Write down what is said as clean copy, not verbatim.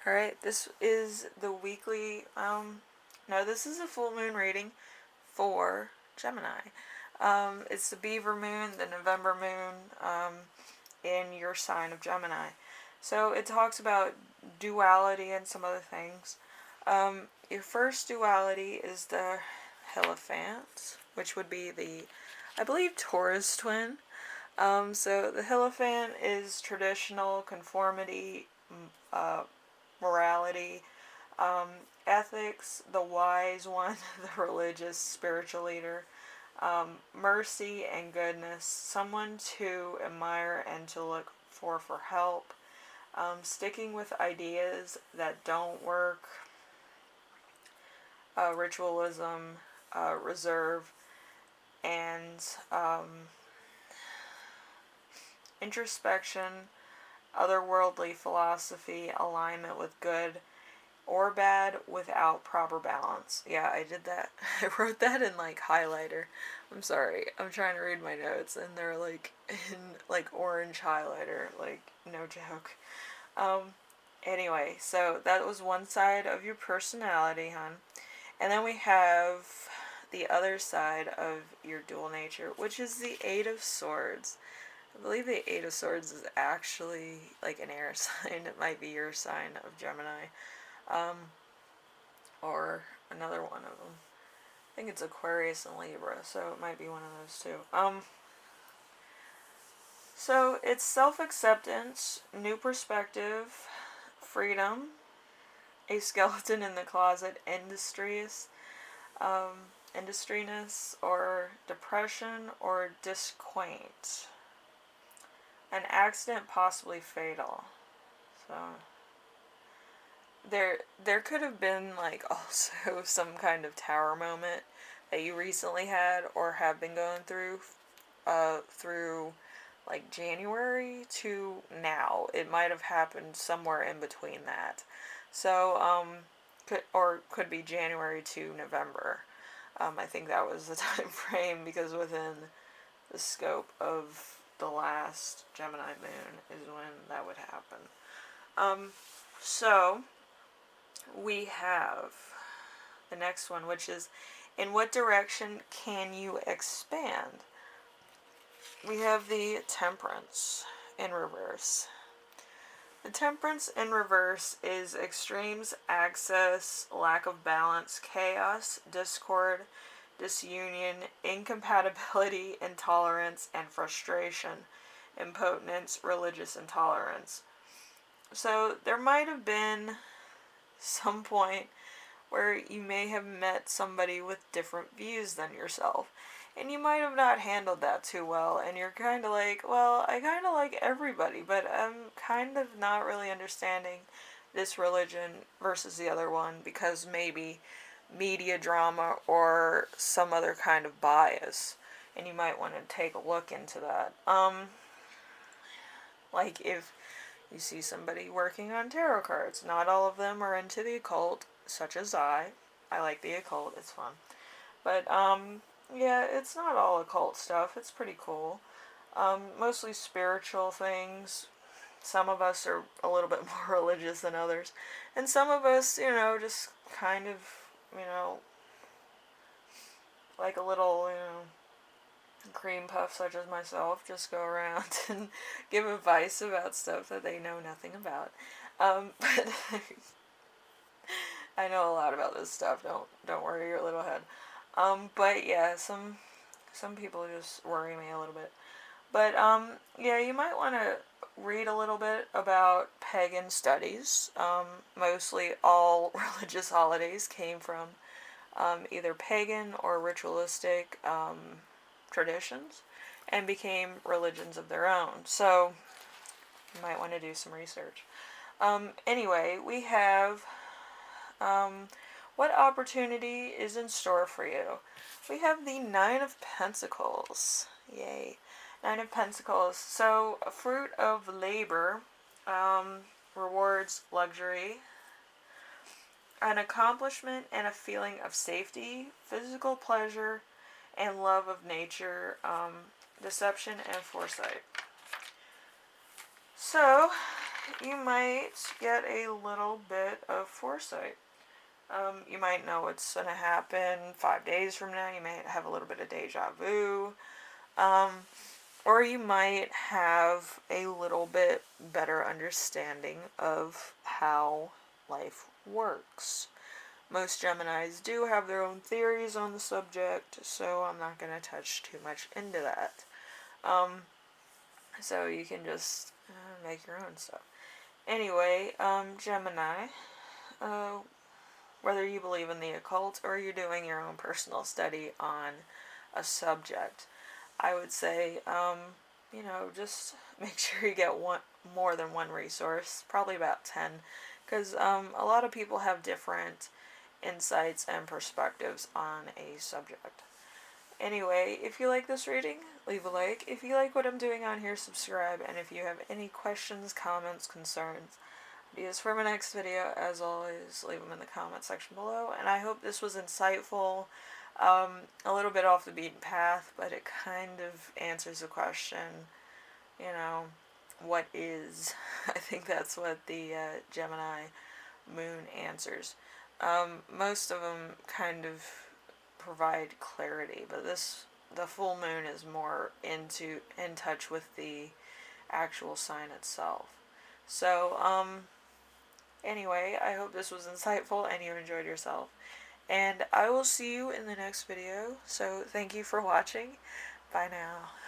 Alright, this is the weekly, no, this is a full moon reading for Gemini. It's the Beaver moon, the November moon, in your sign of Gemini. So it talks about duality and some other things. Your first duality is the Hierophant, which would be the, I believe, Taurus twin. So the Hierophant is traditional conformity, morality, ethics, the wise one, the religious, spiritual leader, mercy and goodness, someone to admire and to look for help, sticking with ideas that don't work, ritualism, reserve, and introspection, otherworldly philosophy, alignment with good or bad without proper balance. Yeah, I did that. I wrote that in like highlighter. I'm sorry. I'm trying to read my notes and they're like in like orange highlighter. Like, no joke. Anyway, so that was one side of your personality, hon. And then we have the other side of your dual nature, which is the Eight of Swords. I believe the Eight of Swords is actually like an air sign. It might be your sign of Gemini. Or another one of them. I think it's Aquarius and Libra, so it might be one of those two. So it's self-acceptance, new perspective, freedom, a skeleton in the closet, industriness, or depression, or disquaint. An accident possibly fatal. So there could have been like also some kind of tower moment that you recently had or have been going through through like January to now. It might have happened somewhere in between that. So could be January to November. I think that was the time frame because within the scope of the last Gemini moon is when that would happen. So we have the next one, which is, in what direction can you expand? We have the Temperance in reverse. The Temperance in reverse is extremes, excess, lack of balance, chaos, discord, disunion, incompatibility, intolerance, and frustration, impotence, religious intolerance. So there might have been some point where you may have met somebody with different views than yourself, and you might have not handled that too well, and you're kind of like, well, I kind of like everybody, but I'm kind of not really understanding this religion versus the other one because maybe media drama or some other kind of bias, and you might want to take a look into that. Like if you see somebody working on tarot cards, not all of them are into the occult, such as I like the occult, it's fun. But yeah, it's not all occult stuff, it's pretty cool. Mostly spiritual things. Some of us are a little bit more religious than others, and some of us, just kind of, like a little, cream puff such as myself, just go around and give advice about stuff that they know nothing about. But I know a lot about this stuff. Don't worry your little head. But yeah, some people just worry me a little bit. But yeah, you might want to read a little bit about pagan studies. Mostly all religious holidays came from either pagan or ritualistic traditions and became religions of their own. So you might want to do some research. Anyway, we have what opportunity is in store for you? We have the Nine of Pentacles. Yay. Nine of Pentacles. So, a fruit of labor, rewards luxury, an accomplishment and a feeling of safety, physical pleasure, and love of nature, deception and foresight. So, you might get a little bit of foresight. You might know what's going to happen 5 days from now. You might have a little bit of deja vu. Um, or you might have a little bit better understanding of how life works. Most Geminis do have their own theories on the subject, so I'm not going to touch too much into that. So you can just make your own stuff. Anyway, Gemini, uh, whether you believe in the occult or you're doing your own personal study on a subject, I would say, just make sure you get more than one resource, probably about 10, because a lot of people have different insights and perspectives on a subject. Anyway, if you like this reading, leave a like. If you like what I'm doing on here, subscribe. And if you have any questions, comments, concerns, ideas for my next video, as always, leave them in the comment section below. And I hope this was insightful, a little bit off the beaten path, but it kind of answers the question, what is? I think that's what the Gemini moon answers. Most of them kind of provide clarity, but the full moon is more in touch with the actual sign itself. So, anyway, I hope this was insightful and you enjoyed yourself. And I will see you in the next video. So, thank you for watching. Bye now.